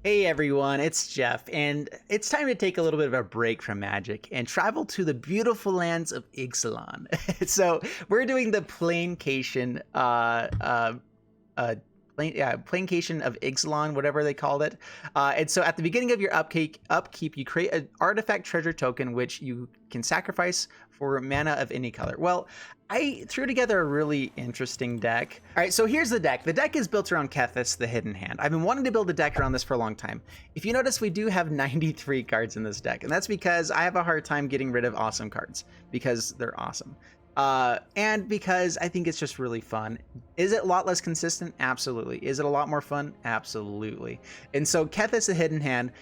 Hey everyone, it's Jeff, and it's time to take a little bit of a break from Magic and travel to the beautiful lands of Ixalan. So we're doing the Planecation, Planecation of Ixalan, whatever they called it. And so at the beginning of your upkeep, you create an artifact treasure token, which you can sacrifice for mana of any color. Well, I threw together a really interesting deck. All right, so here's the deck. The deck is built around KETHIS, the Hidden Hand. I've been wanting to build a deck around this for a long time. If you notice, we do have 93 cards in this deck, and that's because I have a hard time getting rid of awesome cards because they're awesome. And because I think it's just really fun. Is it a lot less consistent? Absolutely. Is it a lot more fun? Absolutely. And so KETHIS, the Hidden Hand,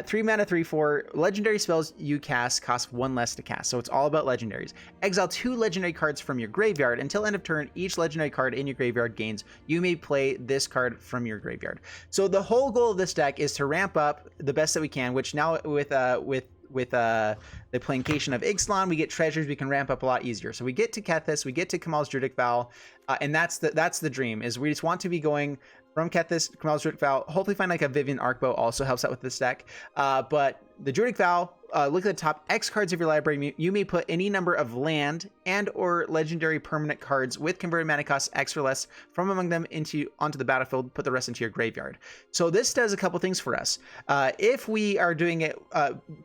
3 mana, 3/4. Legendary spells you cast cost 1 less to cast. So it's all about legendaries. Exile 2 legendary cards from your graveyard. Until end of turn, each legendary card in your graveyard gains. You may play this card from your graveyard. So the whole goal of this deck is to ramp up the best that we can, which now with the Planecation of Ixalan, we get treasures. We can ramp up a lot easier. So we get to KETHIS, we get to Kamal's Druidic Vow, and that's the dream. Is we just want to be going from KETHIS to Kamal's Druidic Vow. Hopefully find like a Vivian Arcbow also helps out with this deck. But the Druidic Vow, look at the top X cards of your library. You may put any number of land and or legendary permanent cards with converted mana cost X or less from among them onto the battlefield. Put the rest into your graveyard. So this does a couple things for us. If we are doing it,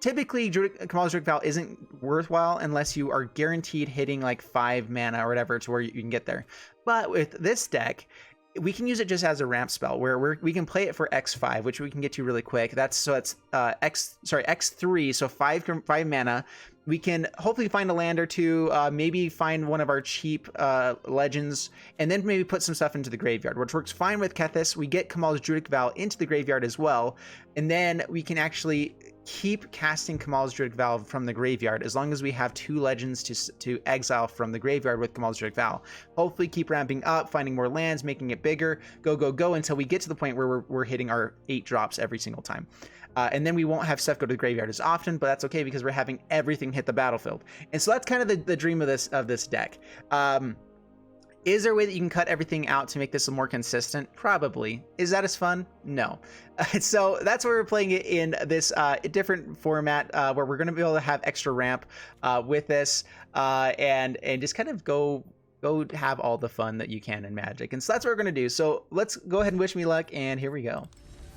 typically Kamal's Druidic Vow isn't worthwhile unless you are guaranteed hitting like 5 mana or whatever to where you can get there. But with this deck, we can use it just as a ramp spell where we can play it for X5, which we can get to really quick. That's X3, so 5 mana. We can hopefully find a land or two, maybe find one of our cheap legends, and then maybe put some stuff into the graveyard, which works fine with KETHIS. We get Kamal's Druidic Vow into the graveyard as well, and then we can actually keep casting Kamal's Druidic Vow from the graveyard as long as we have 2 legends to exile from the graveyard with Kamal's Druidic Vow. Hopefully keep ramping up, finding more lands, making it bigger, go until we get to the point where we're hitting our 8 drops every single time. And then we won't have stuff go to the graveyard as often, but that's okay because we're having everything hit the battlefield. And so that's kind of the dream of this deck. Is there a way that you can cut everything out to make this more consistent? Probably. Is that as fun? No. So that's why we're playing it in this different format where we're going to be able to have extra ramp with this and just kind of go have all the fun that you can in Magic. And so that's what we're going to do. So let's go ahead and wish me luck, and here we go.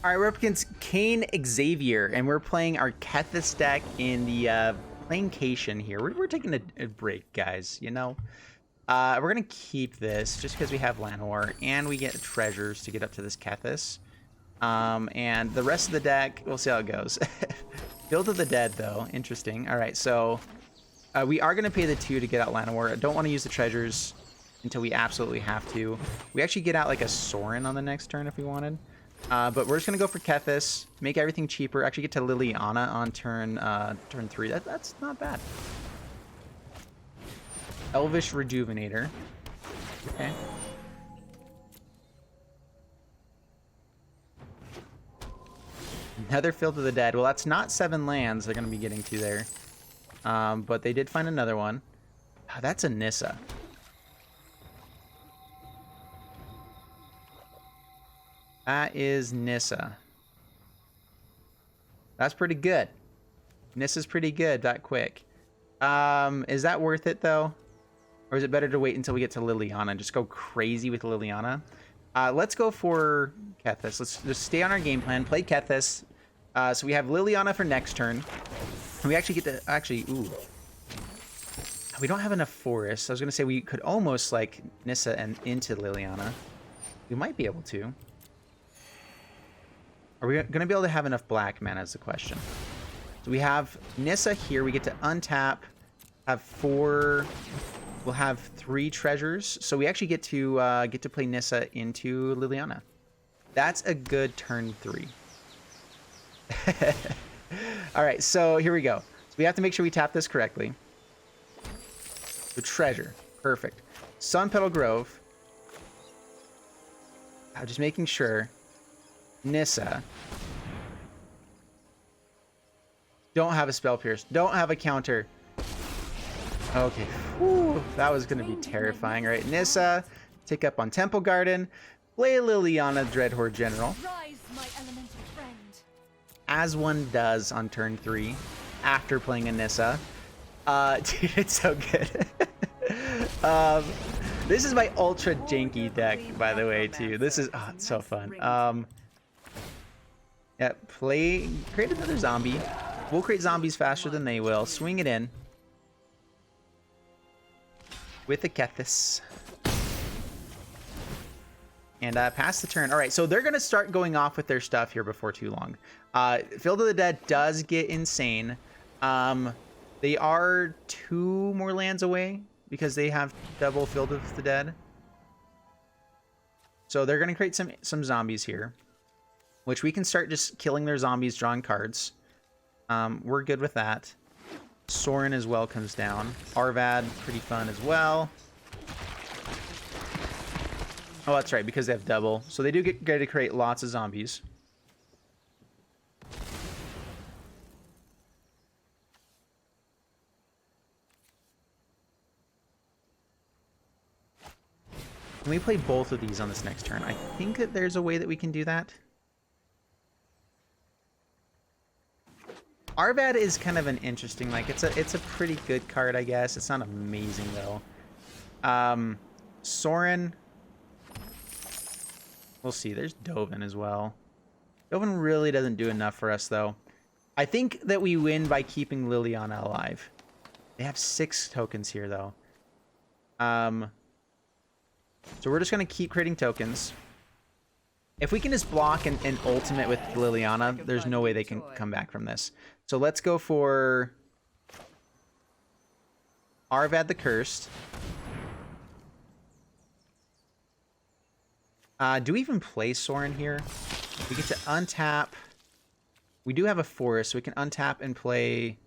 All right, we're up against Kane Xavier, and we're playing our KETHIS deck in the Planecation here. We're taking a break, guys, you know? We're going to keep this just because we have Llanowar, and we get treasures to get up to this KETHIS. And the rest of the deck, we'll see how it goes. Field of the Dead, though. Interesting. All right, so we are going to pay the 2 to get out Llanowar. I don't want to use the treasures until we absolutely have to. We actually get out like a Sorin on the next turn if we wanted. But we're just going to go for KETHIS, make everything cheaper, actually get to Liliana on turn 3. That's not bad. Elvish Rejuvenator. Okay. Another Field of the Dead. Well, that's not 7 lands they're going to be getting to there. But they did find another one. Oh, that's a Nissa. That is Nissa. That's pretty good. Nissa's pretty good that quick. Is that worth it though? Or is it better to wait until we get to Liliana and just go crazy with Liliana? Let's go for KETHIS. Let's just stay on our game plan, play KETHIS. So we have Liliana for next turn. And we actually get to, ooh. We don't have enough forests. I was gonna say we could almost like Nissa and into Liliana. We might be able to. Are we going to be able to have enough black mana is the question. So we have Nissa here. We get to untap, have 4. We'll have 3 treasures. So we actually get to play Nissa into Liliana. That's a good turn 3. All right, so here we go. So we have to make sure we tap this correctly. The treasure. Perfect. Sun Petal Grove. Just making sure. Nissa. Don't have a Spell Pierce. Don't have a counter. Okay. Whew, that was going to be terrifying. All right, Nissa. Take up on Temple Garden. Play Liliana, Dreadhorde General. Rise, my elemental friend. as one does on turn 3 after playing a Nissa. Dude, it's so good. This is my ultra janky deck, by the way, too. This is, oh, it's so fun. Yeah, create another zombie. We'll create zombies faster than they will. Swing it in with the KETHIS. And pass the turn. All right, so they're going to start going off with their stuff here before too long. Field of the Dead does get insane. They are 2 more lands away because they have double Field of the Dead. So they're going to create some zombies here, which we can start just killing their zombies, drawing cards. We're good with that. Sorin as well comes down. Arvad, pretty fun as well. Oh, that's right, because they have double. So they do get to create lots of zombies. Can we play both of these on this next turn? I think that there's a way that we can do that. Arvad is kind of an interesting, like, it's a pretty good card, I guess. It's not amazing, though. Sorin... We'll see. There's Dovin as well. Dovin really doesn't do enough for us, though. I think that we win by keeping Liliana alive. They have 6 tokens here, though. So we're just going to keep creating tokens. If we can just block and ultimate with Liliana, there's no way they can come back from this. So let's go for Arvad the Cursed. Do we even play Sorin here? We get to untap. We do have a forest, so we can untap and play...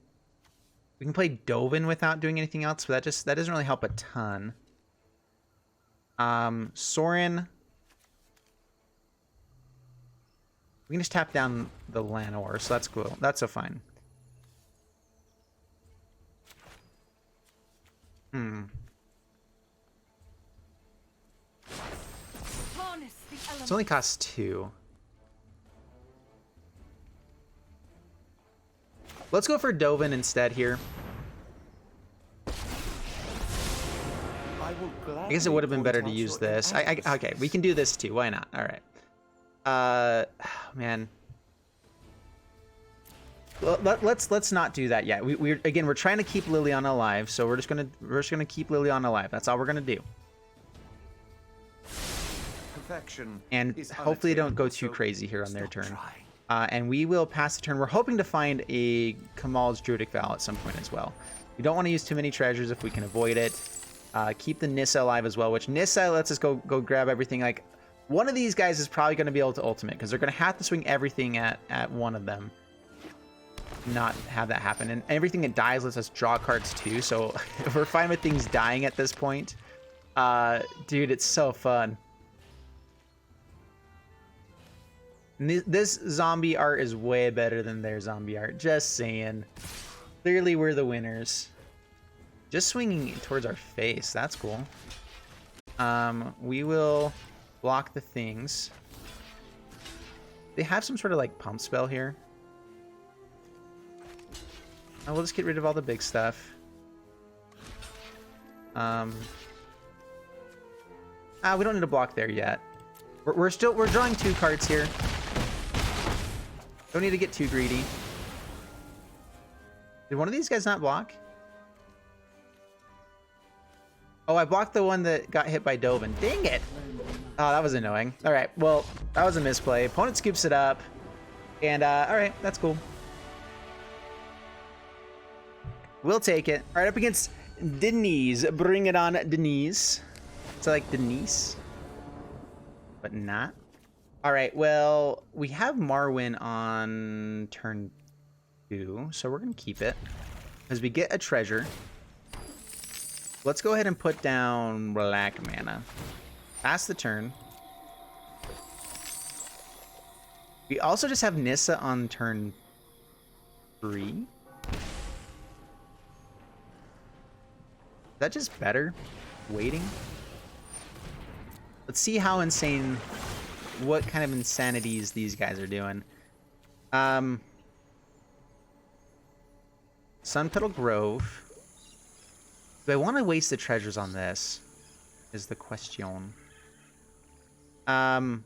We can play Dovin without doing anything else, but that doesn't really help a ton. Sorin... We can just tap down the Llanowar, so that's cool. That's so fine. It only costs 2. Let's go for Dovin instead here. I guess it would have been better to use this. Okay, we can do this too. Why not? All right. Man. Well, let's not do that yet. We're trying to keep Liliana alive, so we're just gonna keep Liliana alive. That's all we're gonna do. And hopefully they don't go too crazy here on their turn. And we will pass the turn. We're hoping to find a Kamal's Druidic Vow at some point as well. We don't want to use too many treasures if we can avoid it. Keep the Nissa alive as well, which Nissa lets us go grab everything. Like, one of these guys is probably going to be able to ultimate, because they're going to have to swing everything at one of them. Not have that happen. And everything that dies lets us draw cards too, so we're fine with things dying at this point. Dude, it's so fun. This zombie art is way better than their zombie art. Just saying. Clearly, we're the winners. Just swinging towards our face. That's cool. We will block the things. They have some sort of like pump spell here. We'll just get rid of all the big stuff. We don't need to block there yet. We're drawing 2 cards here. Don't need to get too greedy. Did one of these guys not block? Oh, I blocked the one that got hit by Dovin. Dang it! Oh, that was annoying. All right, well, that was a misplay. Opponent scoops it up. And, all right, that's cool. We'll take it. All right, up against Denise. Bring it on, Denise. So, like, Denise? But not. All right, well, we have Marwyn on turn 2, so we're going to keep it. Because we get a treasure. Let's go ahead and put down black mana. Pass the turn. We also just have Nissa on turn 3. Is that just better? Waiting? Let's see how insane, what kind of insanities these guys are doing. Sunpetal Grove. Do I want to waste the treasures on this? Is the question. So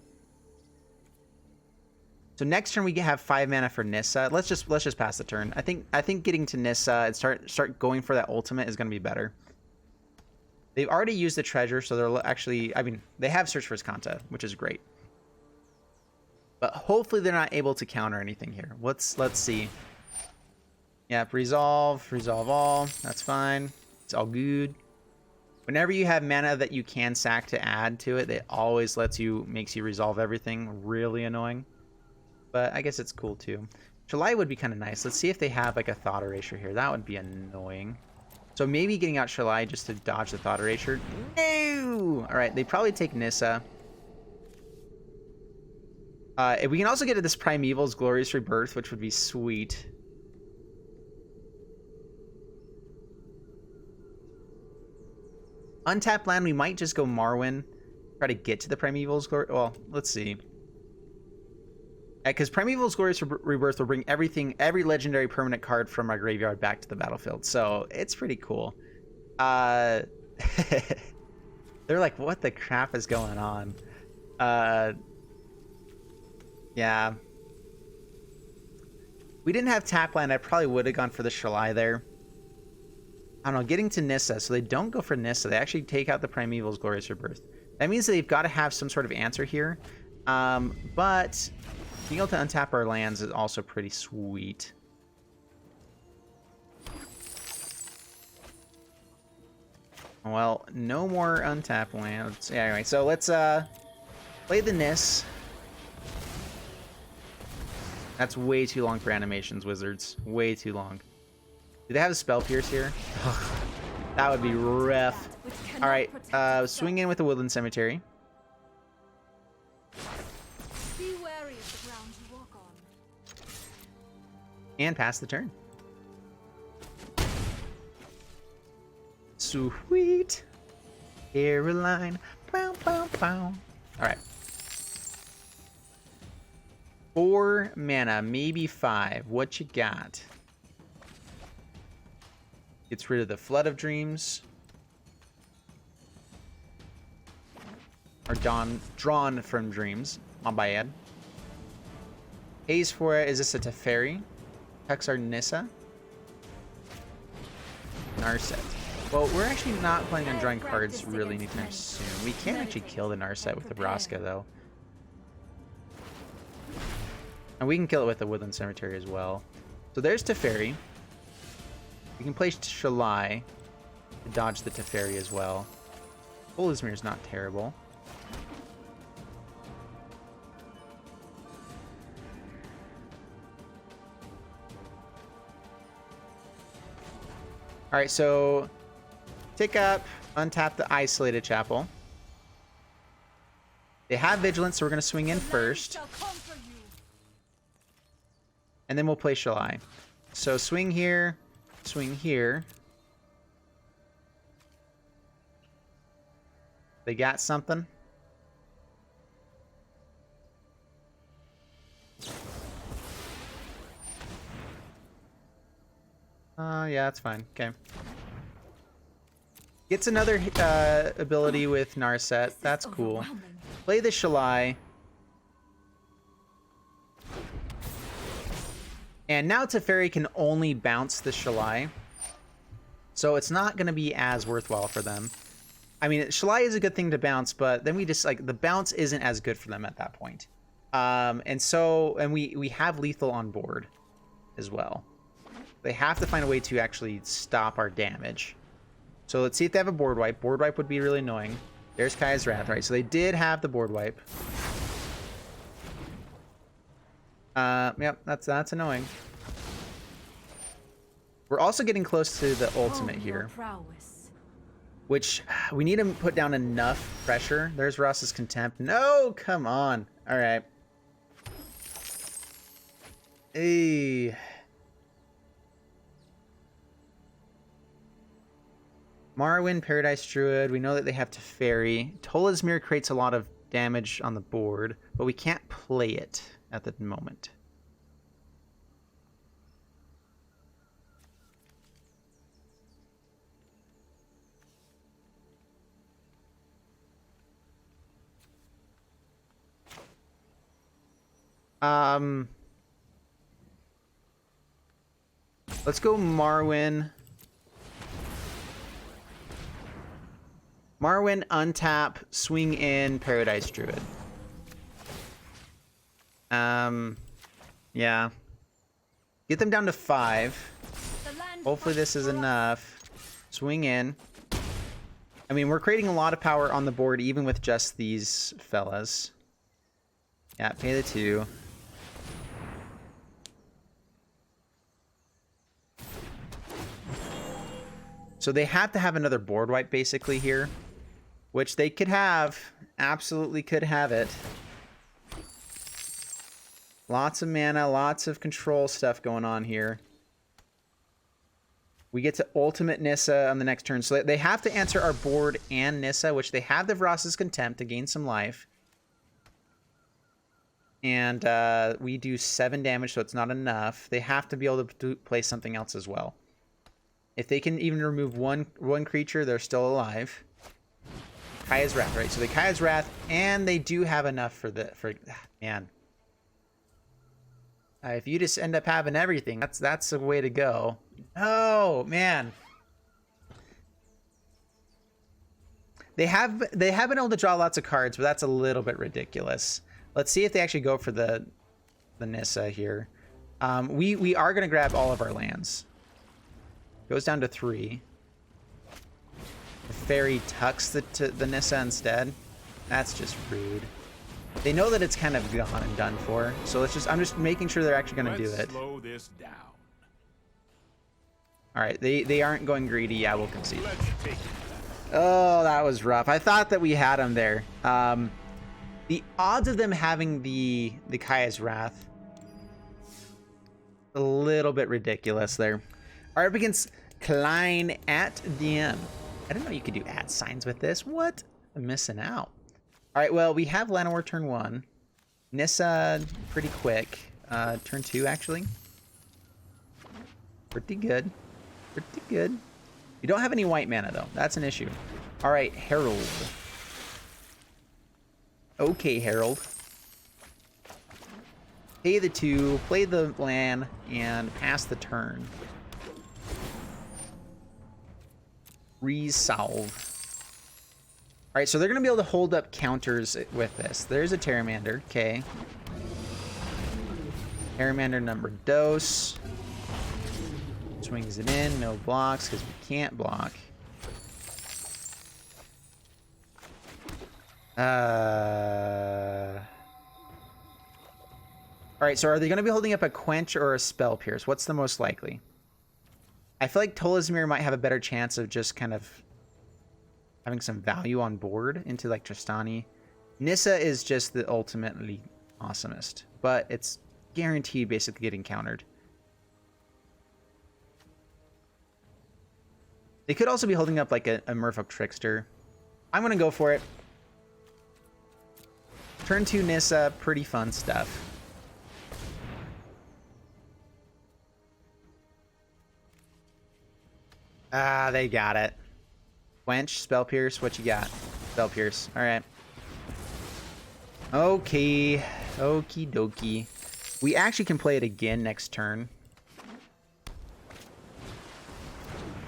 next turn we have 5 mana for Nissa. Let's just pass the turn. I think getting to Nissa and start going for that ultimate is going to be better. They've already used the treasure, so they're actually, I mean, they have Search for Skanta, which is great. But hopefully they're not able to counter anything here. Let's see. Yep, resolve all. That's fine. It's all good. Whenever you have mana that you can sack to add to it, it always makes you resolve everything. Really annoying. But I guess it's cool too. Shalai would be kind of nice. Let's see if they have like a Thought Erasure here. That would be annoying. So maybe getting out Shalai just to dodge the Thought Erasure. No! Alright, they probably take Nissa. We can also get to this Primeval's Glorious Rebirth, which would be sweet. Untapped land, we might just go Marwyn. Try to get to the Primeval's Glory. Well, let's see. Because Primeval's Glorious Rebirth will bring every legendary permanent card from our graveyard back to the battlefield. So it's pretty cool. They're like, what the crap is going on? Yeah. We didn't have tap land. I probably would have gone for the Shalai there. I don't know, getting to Nissa. So they don't go for Nissa. They actually take out the Primeval's Glorious Rebirth. That means that they've got to have some sort of answer here. But being able to untap our lands is also pretty sweet. Well, no more untap lands. Yeah, anyway, so let's play the Nis. That's way too long for animations, Wizards. Way too long. Do they have a Spell Pierce here? That would be rough. Alright, swing in with the Woodland Cemetery. Be wary of the ground you walk on. And pass the turn. Sweet Caroline. Bow, bow, bow. Alright. 4 mana, maybe 5. What you got? Gets rid of the Flood of Dreams. Or drawn from dreams. My bad. Pays for it. Is this a Teferi? Tucks our Nissa. Narset. Well, we're actually not planning on drawing cards really anytime soon. We can actually kill the Narset with the Vraska, though. And we can kill it with the Woodland Cemetery as well. So there's Teferi. We can play Shalai to dodge the Teferi as well. Olismir is not terrible. Alright, so tick up, untap the Isolated Chapel. They have Vigilance, so we're going to swing in first. And then we'll play Shalai. So swing here, swing here. They got something. Yeah, that's fine. Okay. Gets another ability with Narset. That's cool. Play the Shalai. And now Teferi can only bounce the Shalai. So it's not going to be as worthwhile for them. I mean, Shalai is a good thing to bounce, but then we just, like, the bounce isn't as good for them at that point. And we have lethal on board as well. They have to find a way to actually stop our damage. So let's see if they have a board wipe. Board wipe would be really annoying. There's Kaya's Wrath, right? So they did have the board wipe. Yep, that's annoying. We're also getting close to the ultimate here. Which, we need to put down enough pressure. There's Ross's Contempt. No, come on. Alright. Hey. Marwyn, Paradise Druid. We know that they have Teferi. Tolismir creates a lot of damage on the board, but we can't play it at the moment. Let's go Marwyn. Marwyn, untap, swing in, Paradise Druid. Yeah. Get them down to 5. Hopefully this is enough. Swing in. I mean, we're creating a lot of power on the board, even with just these fellas. Yeah, pay the 2. So they have to have another board wipe, basically, here. Which they could have. Absolutely could have it. Lots of mana, lots of control stuff going on here. We get to ultimate Nissa on the next turn. So they have to answer our board and Nissa, which they have the Vras's Contempt to gain some life. And we do 7 damage, so it's not enough. They have to be able to play something else as well. If they can even remove one creature, they're still alive. Kaya's Wrath, right? So they Kaya's Wrath, and they do have enough for man. If you just end up having everything, that's a way to go. Oh man. They have been able to draw lots of cards, but that's a little bit ridiculous. Let's see if they actually go for the Nissa here. We are gonna grab all of our lands. Goes down to 3. The Fairy tucks the Nissa instead. That's just rude. They know that it's kind of gone and done for, so I'm just making sure they're actually going to do it. Slow this down. All right, they aren't going greedy. Yeah, we'll concede. Oh, that was rough. I thought that we had them there. The odds of them having the Kaya's Wrath, a little bit ridiculous there. All right, up against Klein at DM. I didn't know you could do @ signs with this. What? I'm missing out. All right, well, we have Llanowar turn 1. Nissa, pretty quick. Turn 2, actually. Pretty good. Pretty good. You don't have any white mana, though. That's an issue. All right, Herald. Okay, Herald. Pay the 2, play the land, and pass the turn. Resolve. All right, so they're going to be able to hold up counters with this. There's a Pteramander. Okay. Pteramander number dos. Swings it in. No blocks because we can't block. All right, so are they going to be holding up a Quench or a Spell Pierce? What's the most likely? I feel like Tolizmir might have a better chance of just kind of having some value on board into like Tristani. Nissa is just the ultimately awesomest, but it's guaranteed basically getting countered. They could also be holding up like a Merfolk Trickster. I'm gonna go for it. Turn 2 Nissa, pretty fun stuff. Ah, they got it. Quench, Spell Pierce, what you got? Spell Pierce, alright. Okay, okie dokie. We actually can play it again next turn.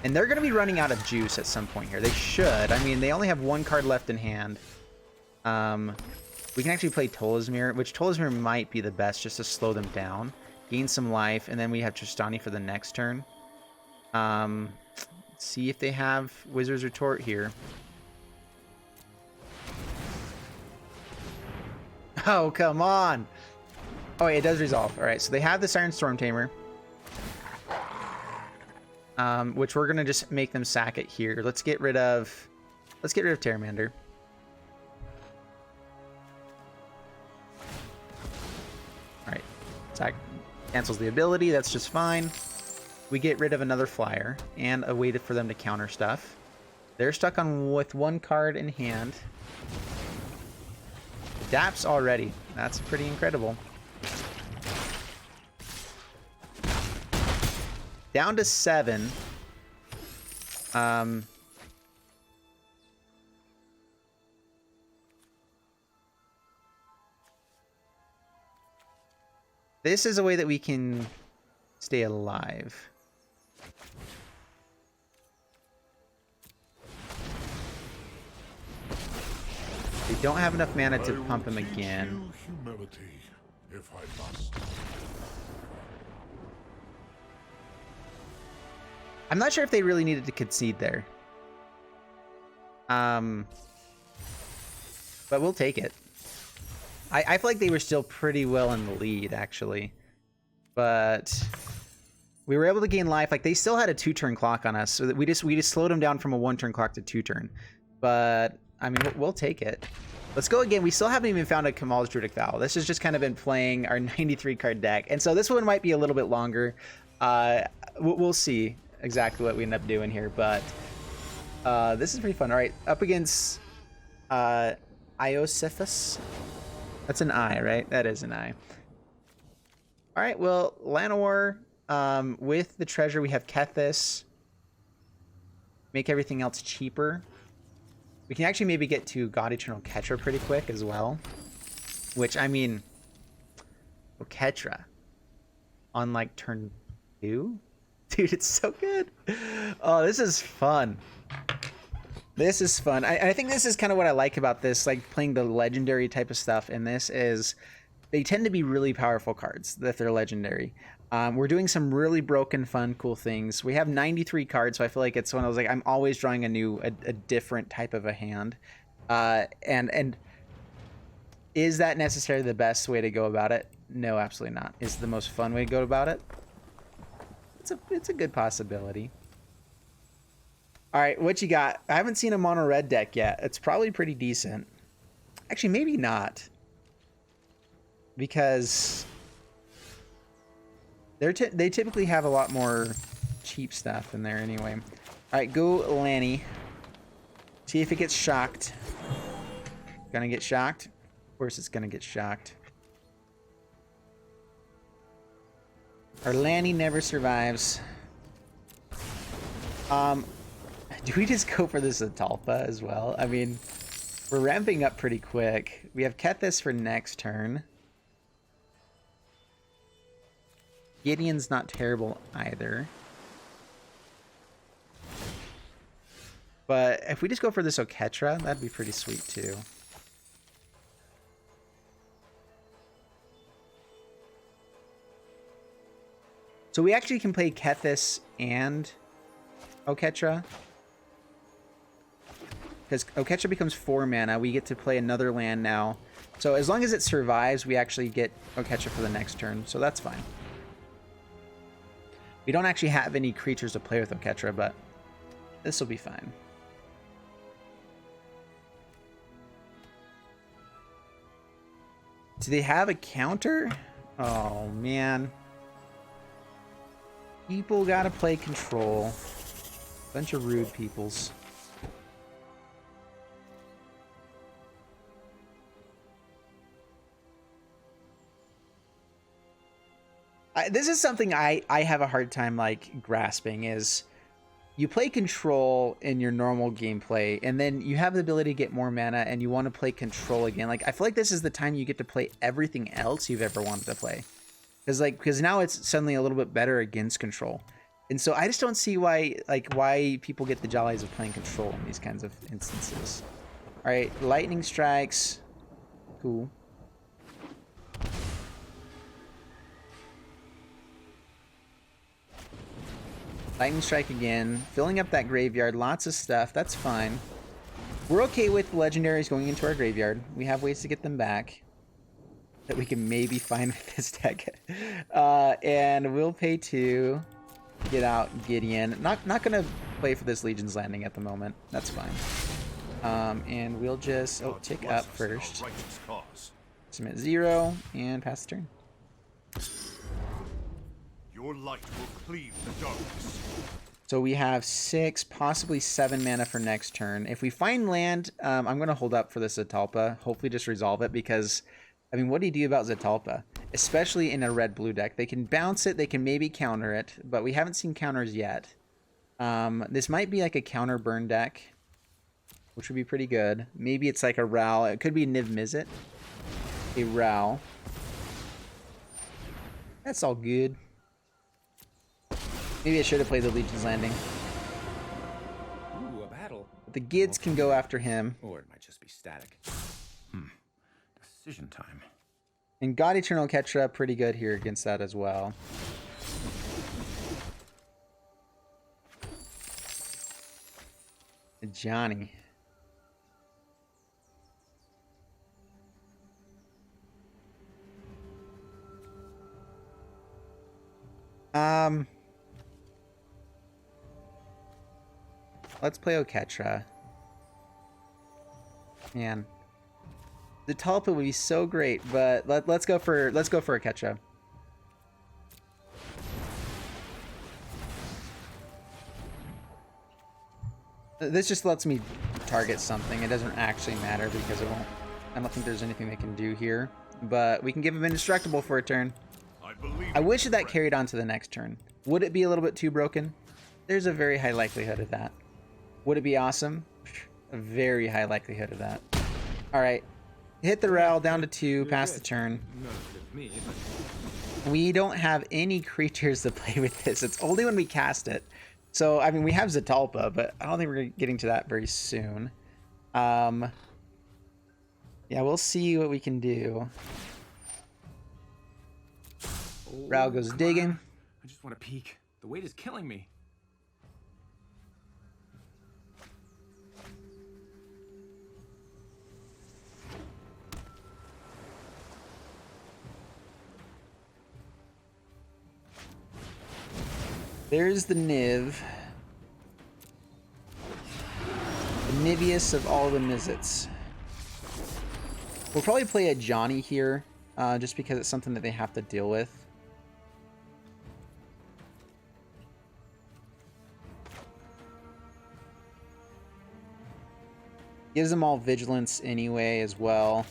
And they're going to be running out of juice at some point here. They should. I mean, they only have 1 card left in hand. We can actually play Tolizmir, which Tolizmir might be the best just to slow them down. Gain some life, and then we have Tristani for the next turn. See if they have Wizard's Retort here. Oh, come on. Oh, wait, it does resolve. All right, so they have the Siren Storm Tamer. Which we're going to just make them sack it here. Let's get rid of Pteramander. All right. Sack cancels the ability. That's just fine. We get rid of another flyer and a way for them to counter stuff. They're stuck with 1 card in hand. Daps already. That's pretty incredible. Down to 7. This is a way that we can stay alive. We don't have enough mana to pump him again. Humility, if I must. I'm not sure if they really needed to concede there. But we'll take it. I feel like they were still pretty well in the lead, actually. But we were able to gain life. Like, they still had a 2-turn clock on us, so that we just slowed them down from a 1-turn clock to 2-turn. But I mean, we'll take it. Let's go again. We still haven't even found a Kamal's Druidic Vow. This has just kind of been playing our 93 card deck, and so this one might be a little bit longer. We'll see exactly what we end up doing here, but this is pretty fun. All right, up against Iosiphus. That's an I, right? That is an I. All right, well, Llanowar, with the treasure, we have Kethis. Make everything else cheaper. We can actually maybe get to God Eternal Ketra pretty quick as well. Which, I mean, Ketra on like turn 2? Dude, it's so good. Oh, this is fun. This is fun. I think this is kind of what I like about this, like playing the legendary type of stuff in this is they tend to be really powerful cards if they're legendary. We're doing some really broken, fun, cool things. We have 93 cards, so I feel like it's one of those, like, I'm always drawing a different type of a hand. And is that necessarily the best way to go about it? No, absolutely not. Is it the most fun way to go about it? It's a good possibility. All right, what you got? I haven't seen a mono red deck yet. It's probably pretty decent. Actually, maybe not. Because they typically have a lot more cheap stuff in there anyway. All right, go Lanny. See if it gets shocked. Gonna get shocked? Of course it's gonna get shocked. Our Lanny never survives. Do we just go for this Atalpa as well? I mean, we're ramping up pretty quick. We have Kethis for next turn. Gideon's not terrible either. But if we just go for this Oketra, that'd be pretty sweet too. So we actually can play Kethis and Oketra. Because Oketra becomes 4 mana, we get to play another land now. So as long as it survives, we actually get Oketra for the next turn, so that's fine. We don't actually have any creatures to play with Oketra, but this will be fine. Do they have a counter? Oh, man. People gotta play control. Bunch of rude peoples. This is something I have a hard time like grasping is you play control in your normal gameplay and then you have the ability to get more mana and you want to play control again. Like I feel like this is the time you get to play everything else you've ever wanted to play. Because now it's suddenly a little bit better against control. And so I just don't see why people get the jollies of playing control in these kinds of instances. All right, lightning strikes. Cool. Lightning strike again. Filling up that graveyard. Lots of stuff. That's fine. We're okay with legendaries going into our graveyard. We have ways to get them back that we can maybe find with this deck. And we'll pay 2. Get out Gideon. Not gonna play for this Legion's Landing at the moment. That's fine. And we'll just tick up first. Submit 0 and pass the turn. Your light will cleave the darkness. So we have 6, possibly 7 mana for next turn. If we find land, I'm gonna hold up for this Atalpa. Hopefully just resolve it because, I mean, what do you do about Zetalpa? Especially in a red-blue deck. They can bounce it, they can maybe counter it, but we haven't seen counters yet. This might be like a counter burn deck, which would be pretty good. Maybe it's like a Ral. It could be Niv Mizzet. A Ral. That's all good. Maybe I should have played the Legion's Landing. Ooh, a battle. But the Gids can go after him. Or it might just be static. Decision time. And God Eternal Ketra pretty good here against that as well. Johnny. Let's play Oketra. Man. The Tulpa would be so great, but let's go for Oketra. This just lets me target something. It doesn't actually matter because it won't. I don't think there's anything they can do here, but we can give him indestructible for a turn. I wish that carried on to the next turn. Would it be a little bit too broken? There's a very high likelihood of that. Would it be awesome? A very high likelihood of that. All right, hit the Rel down to 2, pass the turn. We don't have any creatures to play with this. It's only when we cast it. So, I mean, we have Zetalpa, but I don't think we're getting to that very soon. Yeah, we'll see what we can do. Rao goes digging. I just want to peek. The weight is killing me. There's the Niv. The Nivius of all the Mizzets. We'll probably play a Johnny here, just because it's something that they have to deal with. Gives them all vigilance anyway as well.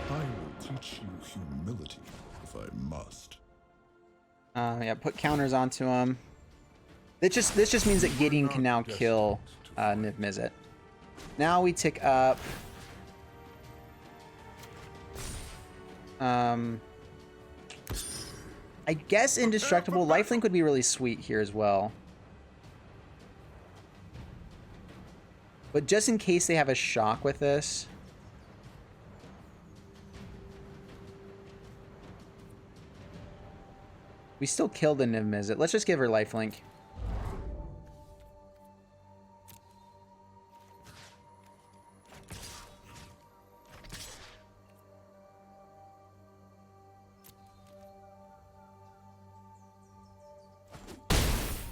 I will teach you humility if I must. Yeah, put counters onto him. This just means that Gideon can now kill Niv Mizzet. Now we tick up. I guess indestructible. Lifelink would be really sweet here as well. But just in case they have a shock with this. We still killed the Niv Mizzet. Let's just give her lifelink.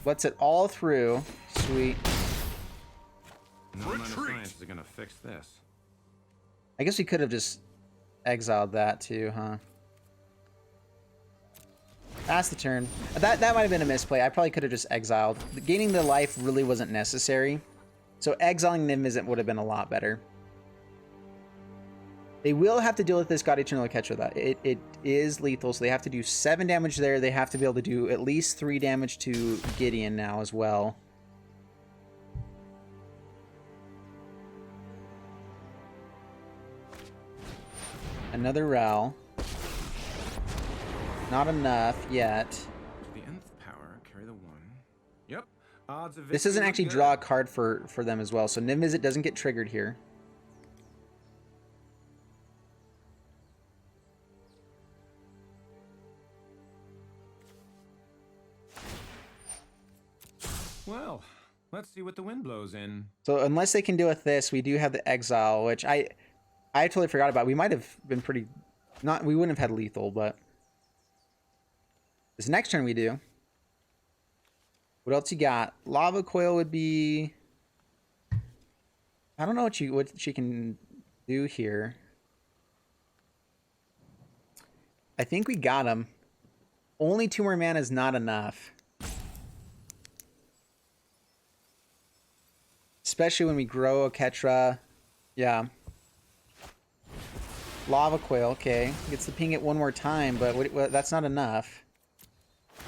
Lets it all through. Sweet. No amount of science is gonna fix this. I guess we could have just exiled that too, huh? That's the turn. That might have been a misplay. I probably could have just exiled. Gaining the life really wasn't necessary. So exiling Niv Mizzet would have been a lot better. They will have to deal with this God Eternal Ketra. That it is lethal, so they have to do 7 damage there. They have to be able to do at least 3 damage to Gideon now as well. Another Ral. Not enough yet. To the nth power, carry the 1. Yep. Odds of This doesn't actually draw a card for them as well, so Niv Mizzet doesn't get triggered here. Well, let's see what the wind blows in. So unless they can deal with this, we do have the exile, which I totally forgot about. We might have been pretty... We wouldn't have had lethal, but... This next turn we do. What else you got? Lava Coil would be... I don't know what she can do here. I think we got him. Only 2 more mana is not enough. Especially when we grow a Ketra. Yeah. Lava Coil, okay. Gets the ping it 1 more time, but that's not enough.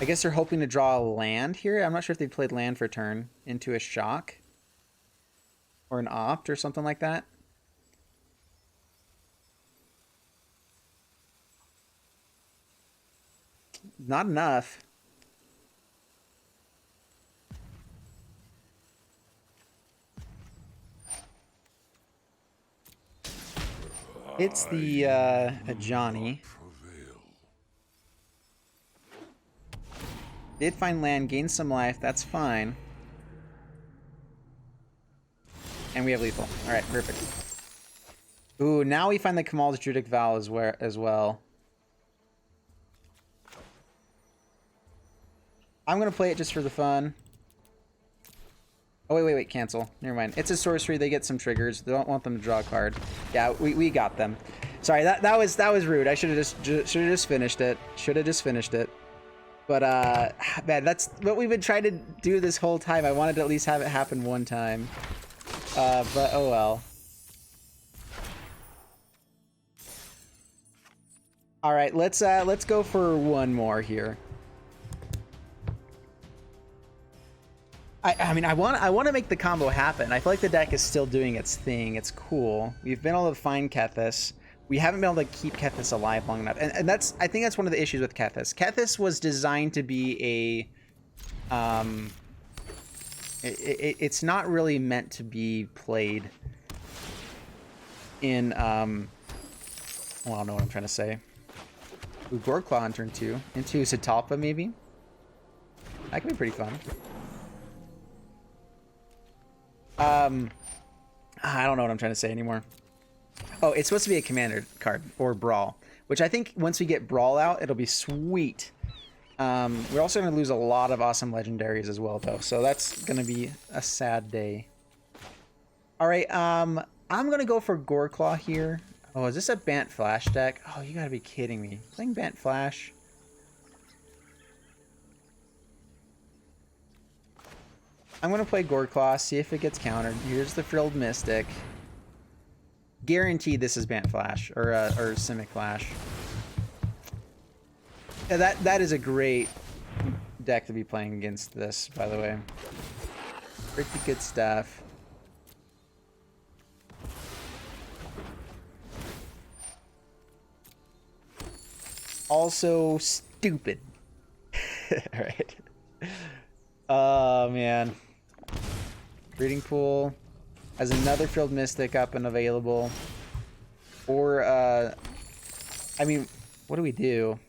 I guess they're hoping to draw a land here. I'm not sure if they played land for a turn into a shock. or an opt or something like that. Not enough. It's the a Johnny. Did find land, gained some life. That's fine. And we have lethal. All right, perfect. Ooh, now we find the Kamal's Druidic Vow as well. I'm gonna play it just for the fun. Oh wait, cancel. Never mind. It's a sorcery. They get some triggers. They don't want them to draw a card. Yeah, we got them. Sorry, that was rude. I should have just finished it. Should have just finished it. But man, that's what we've been trying to do this whole time. I wanted to at least have it happen one time. But oh well. All right, let's go for one more here. I mean, I want to make the combo happen. I feel like the deck is still doing its thing. It's cool. We've been able to find Kethis. We haven't been able to keep Kethis alive long enough, and I think that's one of the issues with Kethis. Kethis was designed to be a, it's not really meant to be played in, well, I don't know what I'm trying to say. Ooh, Goreclaw on turn 2 into Satalpa maybe. That could be pretty fun. I don't know what I'm trying to say anymore. Oh, it's supposed to be a commander card or Brawl, which I think once we get Brawl out, it'll be sweet. We're also going to lose a lot of awesome legendaries as well, though, so that's going to be a sad day. All right, I'm going to go for Goreclaw here. Oh, is this a Bant Flash deck? Oh, you got to be kidding me. Playing Bant Flash? I'm going to play Goreclaw, see if it gets countered. Here's the Frilled Mystic. Guaranteed this is Bant Flash, or Simic Flash. Yeah, that is a great deck to be playing against this, by the way. Pretty good stuff. Also stupid. Alright. Oh, man. Breeding Pool has another Frilled Mystic up and available. Or, I mean, what do we do?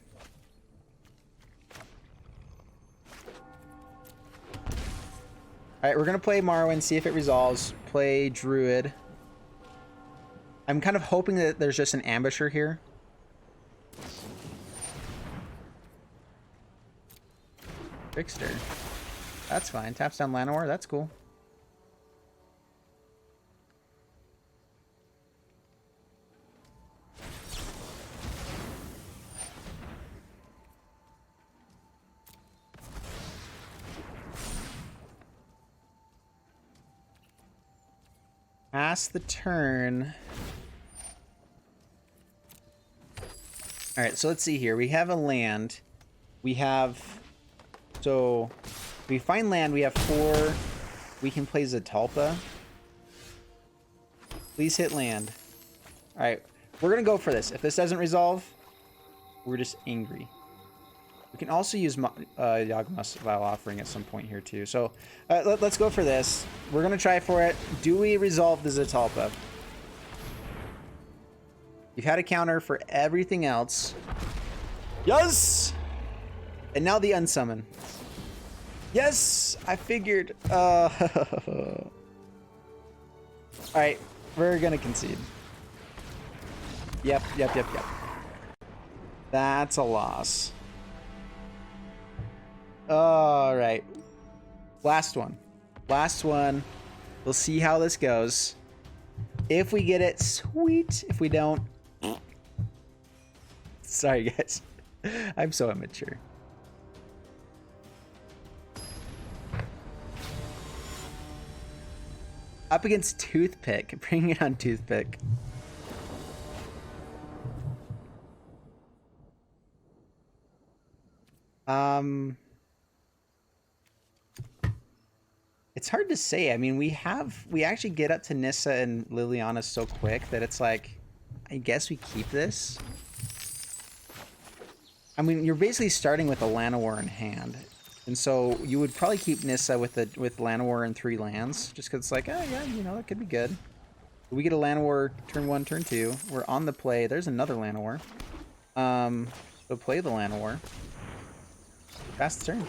Alright, we're going to play Marwyn, see if it resolves. Play Druid. I'm kind of hoping that there's just an Ambusher here. Trickster. That's fine. Taps down Llanowar. That's cool. Pass the turn. Alright, so let's see here. We have a land. We have... So, we find land. We have 4. We can play Zatalpa. Please hit land. Alright, we're going to go for this. If this doesn't resolve, we're just angry. We can also use Yawgmoth's Vow Offering at some point here too. So let's go for this. We're going to try for it. Do we resolve the Zatalpa? You've had a counter for everything else. Yes! And now the unsummon. Yes! I figured. Alright, we're going to concede. Yep. That's a loss. All right. Last one. We'll see how this goes. If we get it, sweet. If we don't, sorry guys. I'm so immature. Up against Toothpick. Bring it on, Toothpick. It's hard to say. I mean, we actually get up to Nissa and Liliana so quick that it's like, I guess we keep this. I mean, you're basically starting with a Llanowar in hand. And so you would probably keep Nissa with Llanowar and 3 lands, just because it's like, oh yeah, you know, that could be good. We get a Llanowar turn 1, turn 2. We're on the play. There's another Llanowar. So play the Llanowar. Pass the turn.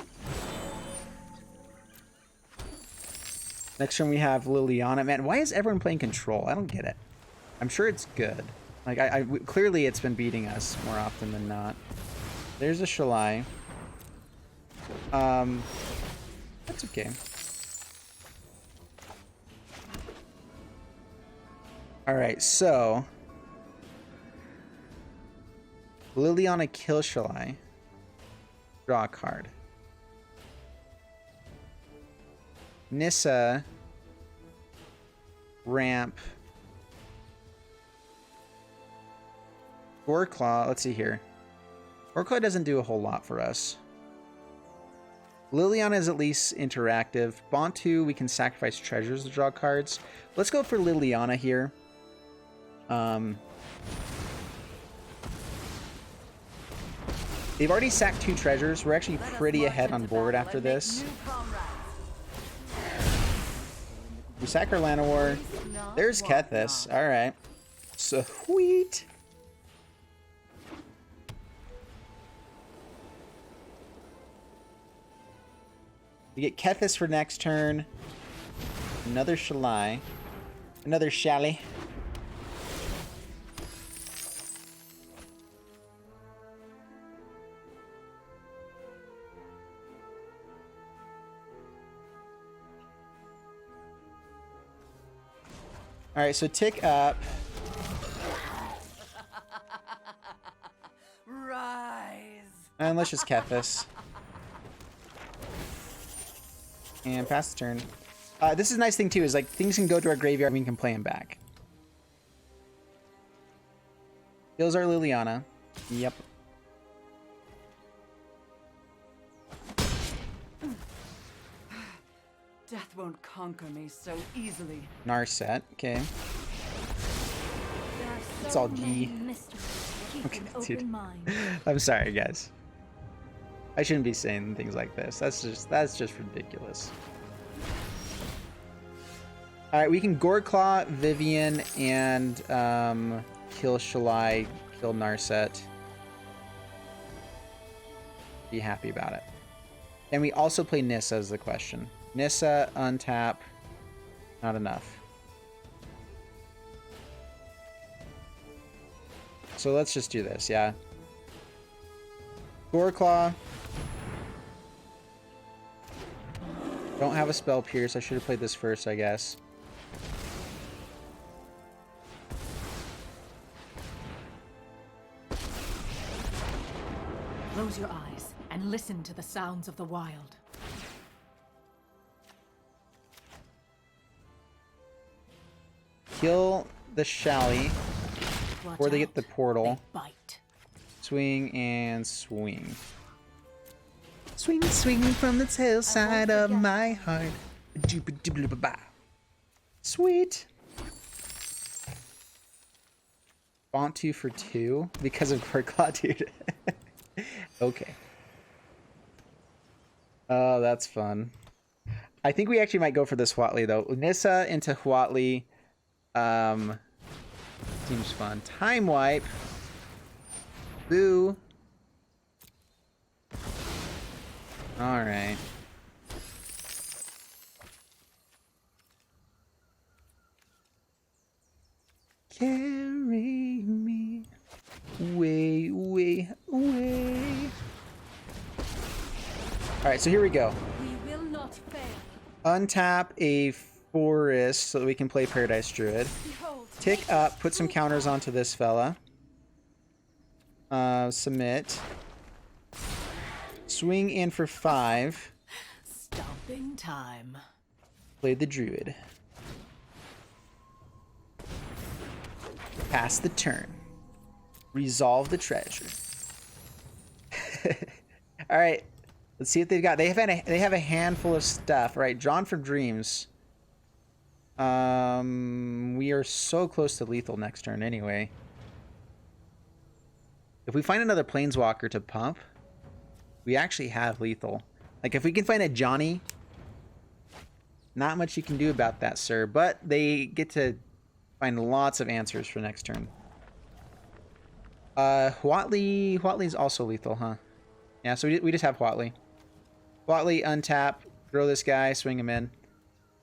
Next turn we have Liliana. Man, why is everyone playing control? I don't get it. I'm sure it's good. Like, clearly it's been beating us more often than not. There's a Shalai. That's okay. Alright, so Liliana kill Shalai. Draw a card. Nissa ramp. Goreclaw, let's see here. Goreclaw doesn't do a whole lot for us. Liliana is at least interactive. Bontu, we can sacrifice treasures to draw cards. Let's go for Liliana here. They've already sacked 2 treasures. We're actually pretty ahead on board after this. We sack our Llanowar. There's Kethis. Alright. Sweet. We get Kethis for next turn. Another Shalai. Another Shally. Alright, so tick up. Rise. And let's just Kethis. And pass the turn. This is a nice thing too, is like things can go to our graveyard and we can play them back. Kills our Liliana. Yep. Death won't conquer me so easily. Narset, okay. There are It's so all many G. mysteries. Keep Okay, an open dude. mind. I'm sorry, guys. I shouldn't be saying things like this. That's just ridiculous. All right, we can Goreclaw, Vivian, and kill Shalai, kill Narset. Be happy about it. And we also play Nissa is the question. Nissa, untap, not enough. So let's just do this, yeah. Goreclaw. Don't have a spell pierce. I should have played this first, I guess. Close your eyes and listen to the sounds of the wild. Kill the Shally Watch before they get the out. portal. They bite. Swing and swing. Swing, swing from the tail side of my heart. Sweet. Bontu for 2 because of Goreclaw, dude. Okay. Oh, that's fun. I think we actually might go for this Huatli though. Nissa into Huatli. Seems fun. Time wipe. Boo. Alright. Carry me way, way, away. Alright, so here we go. We will not fail. Untap a forest so that we can play Paradise Druid. Behold, Tick up, put some counters onto this fella. Submit. Swing in for 5. Stomping time. Play the Druid. Pass the turn. Resolve the treasure. Alright. Let's see what they've got. They have a handful of stuff, right? Drawn from Dreams. We are so close to lethal next turn anyway. If we find another Planeswalker to pump, we actually have lethal. Like, if we can find a Johnny, not much you can do about that, sir. But they get to find lots of answers for next turn. Huatley's also lethal, huh? Yeah, so we just have Huatley. Huatley, untap, throw this guy, swing him in,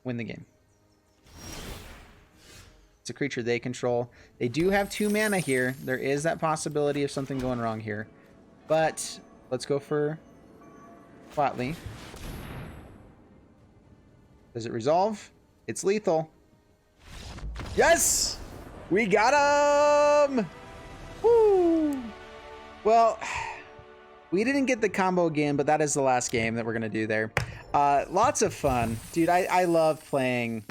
win the game. It's a creature they control. They do have 2 mana here. There is that possibility of something going wrong here. But let's go for Huatley. Does it resolve? It's lethal. Yes! We got him! Woo! Well, we didn't get the combo again, but that is the last game that we're going to do there. Lots of fun. Dude, I love playing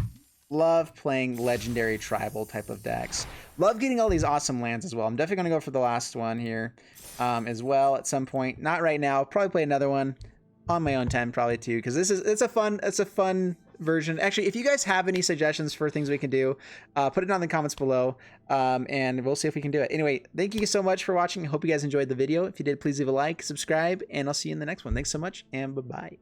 legendary tribal type of decks. Love getting all these awesome lands as well. I'm definitely going to go for the last one here as well at some point. Not right now. Probably play another one on my own time probably too, because it's a fun version. Actually, if you guys have any suggestions for things we can do, put it down in the comments below, and we'll see if we can do it. Anyway, thank you so much for watching. I hope you guys enjoyed the video. If you did, please leave a like, subscribe, and I'll see you in the next one. Thanks so much, and bye-bye.